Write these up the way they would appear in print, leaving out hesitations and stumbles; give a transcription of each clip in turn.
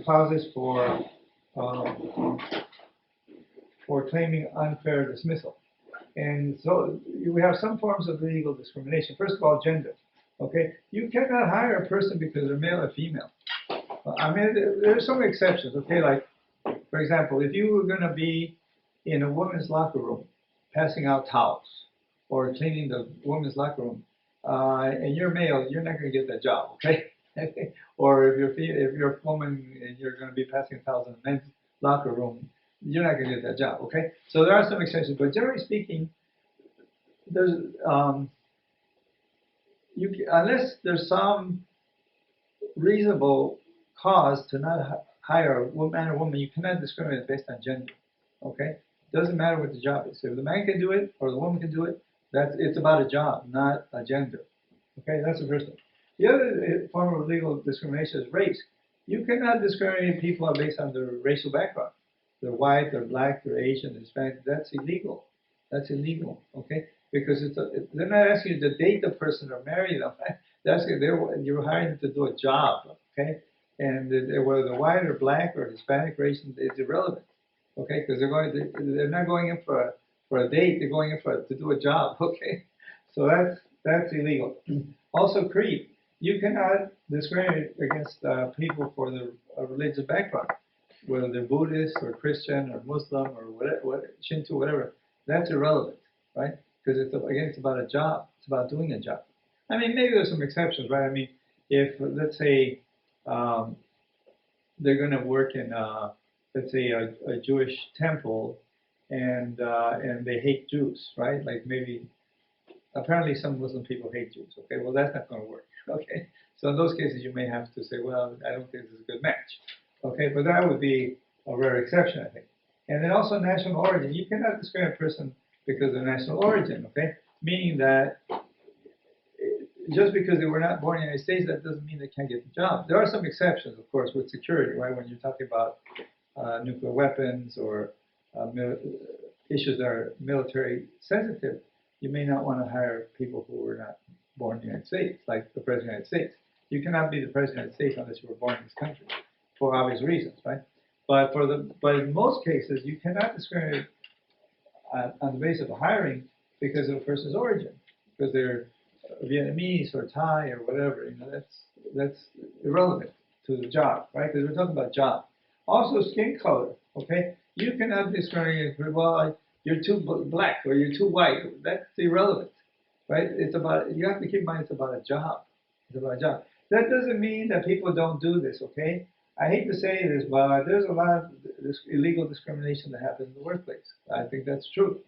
causes for claiming unfair dismissal. And so we have some forms of legal discrimination. First of all, gender. Okay, you cannot hire a person because they're male or female. I mean, there's some exceptions. Okay, like for example, if you were going to be in a women's locker room passing out towels or cleaning the women's locker room, and you're male, you're not going to get that job. Okay, or if you're a woman and you're going to be passing towels in a men's locker room, you're not going to get that job. Okay, so there are some exceptions, but generally speaking, there's unless there's some reasonable cause to not hire a man or woman, you cannot discriminate based on gender. Okay, doesn't matter what the job is. If the man can do it or the woman can do it, it's about a job, not a gender. Okay, that's the first thing. The other form of legal discrimination is race. You cannot discriminate people based on their racial background. They're white, they're black, they're Asian, they're Hispanic. That's illegal. That's illegal. Okay, because they're not asking you to date the person or marry them. You're hiring them to do a job. Okay, and whether they're white or black or Hispanic race is irrelevant. Okay, because they're not going in for a date. They're going in to do a job. Okay, so that's illegal. Also, creed. You cannot discriminate against people for their religious background, whether they're Buddhist or Christian or Muslim or whatever, Shinto, whatever. That's irrelevant, right? Because it's about a job. It's about doing a job. I mean, maybe there's some exceptions, right? I mean, if let's say they're going to work in, let's say, a Jewish temple, and they hate Jews, right? Like maybe, apparently some Muslim people hate Jews. Okay, well that's not going to work. Okay, so in those cases you may have to say, well, I don't think this is a good match. Okay, but that would be a rare exception, I think. And then also national origin. You cannot discriminate a person because of national origin. Okay, meaning that just because they were not born in the United States, that doesn't mean they can't get the job. There are some exceptions, of course, with security, right? When you're talking about nuclear weapons or issues that are military sensitive, you may not want to hire people who were not born in the United States, like the President of the United States. You cannot be the President of the United States unless you were born in this country, for obvious reasons, right? But in most cases, you cannot discriminate on the basis of hiring because of a person's origin, because they're Vietnamese or Thai or whatever. You know, that's irrelevant to the job, right? Because we're talking about job. Also, skin color. Okay, you cannot discriminate. Well, you're too black or you're too white. That's irrelevant, right? You have to keep in mind it's about a job. It's about a job. That doesn't mean that people don't do this. Okay, I hate to say this, but there's a lot of illegal discrimination that happens in the workplace. I think that's true.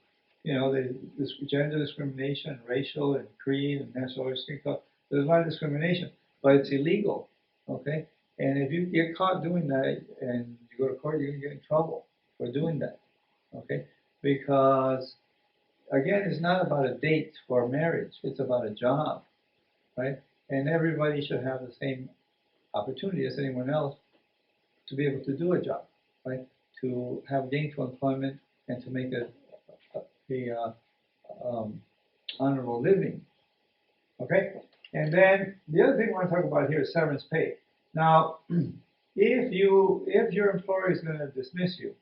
You know, this gender discrimination, racial and creed and national origin, skin color. There's a lot of discrimination, but it's illegal. Okay, and if you get caught doing that and you go to court, you're going to get in trouble for doing that. Okay, because again, it's not about a date for marriage. It's about a job, right? And everybody should have the same opportunity as anyone else to be able to do a job, right? To have gainful employment and to make a honorable living. Okay? And then the other thing I want to talk about here is severance pay. Now, if your employer is going to dismiss you,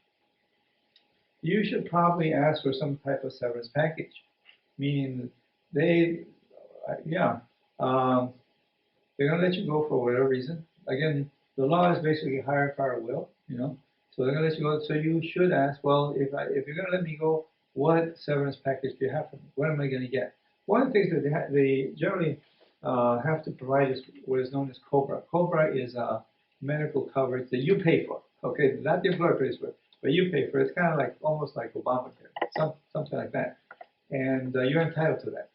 you should probably ask for some type of severance package, meaning they're going to let you go for whatever reason. Again, the law is basically hire, fire, will, you know. So they're going to let you go. So you should ask, well, if you're going to let me go, what severance package do you have for me? What am I going to get? One of the things that they generally have to provide is what is known as COBRA. COBRA is a medical coverage that you pay for. Okay, not the employer pays for it, but you pay for it. It's kind of like almost like Obamacare, something like that. And you're entitled to that.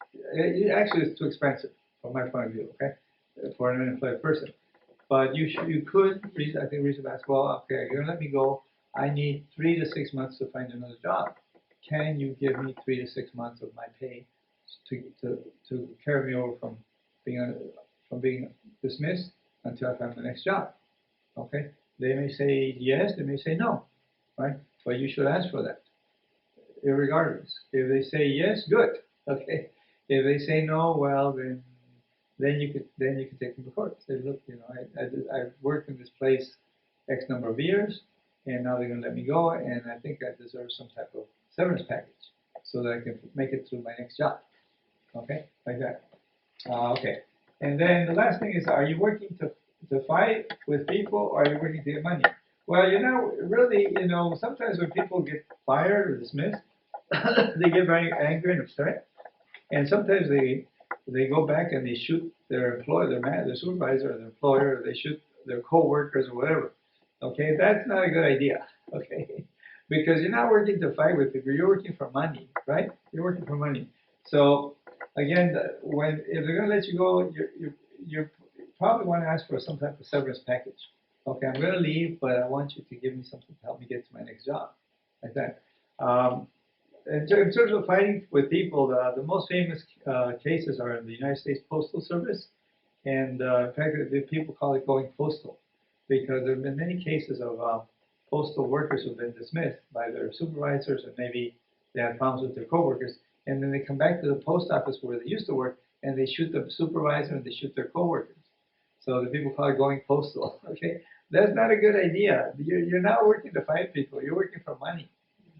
Actually, it's too expensive from my point of view. Okay, for an unemployed person. But you could, I think, reasonably ask, well, okay, you're going to let me go. I need 3 to 6 months to find another job. Can you give me 3 to 6 months of my pay to carry me over from being dismissed until I find the next job? Okay, they may say yes, they may say no, right? But you should ask for that, irregardless. If they say yes, good. Okay. If they say no, well then you could take them to court. Say, look, you know, I worked in this place X number of years, and now they're gonna let me go, and I think I deserve some type of severance package so that I can make it through my next job. Okay, like that. Okay. And then the last thing is, are you working to fight with people, or are you working to get money? Well, really, sometimes when people get fired or dismissed, they get very angry and upset, and sometimes they go back and they shoot their employer, their supervisor, or their employer, or they shoot their coworkers or whatever. Okay, that's not a good idea. Okay, because you're not working to fight with people, you're working for money, right? You're working for money. So again, if they're going to let you go, you probably want to ask for some type of severance package. Okay, I'm going to leave, but I want you to give me something to help me get to my next job, like that. In terms of fighting with people, the most famous cases are in the United States Postal Service, and in fact, the people call it going postal, because there have been many cases of postal workers who've been dismissed by their supervisors, and maybe they had problems with their coworkers, and then they come back to the post office where they used to work, and they shoot the supervisor and they shoot their coworkers. So the people call it going postal. Okay, that's not a good idea. You're not working to fight people. You're working for money.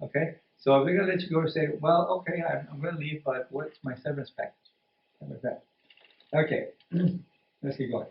Okay, so if they're going to let you go, say, well, okay, I'm going to leave, but what's my severance package? Like that. Okay, let's keep going.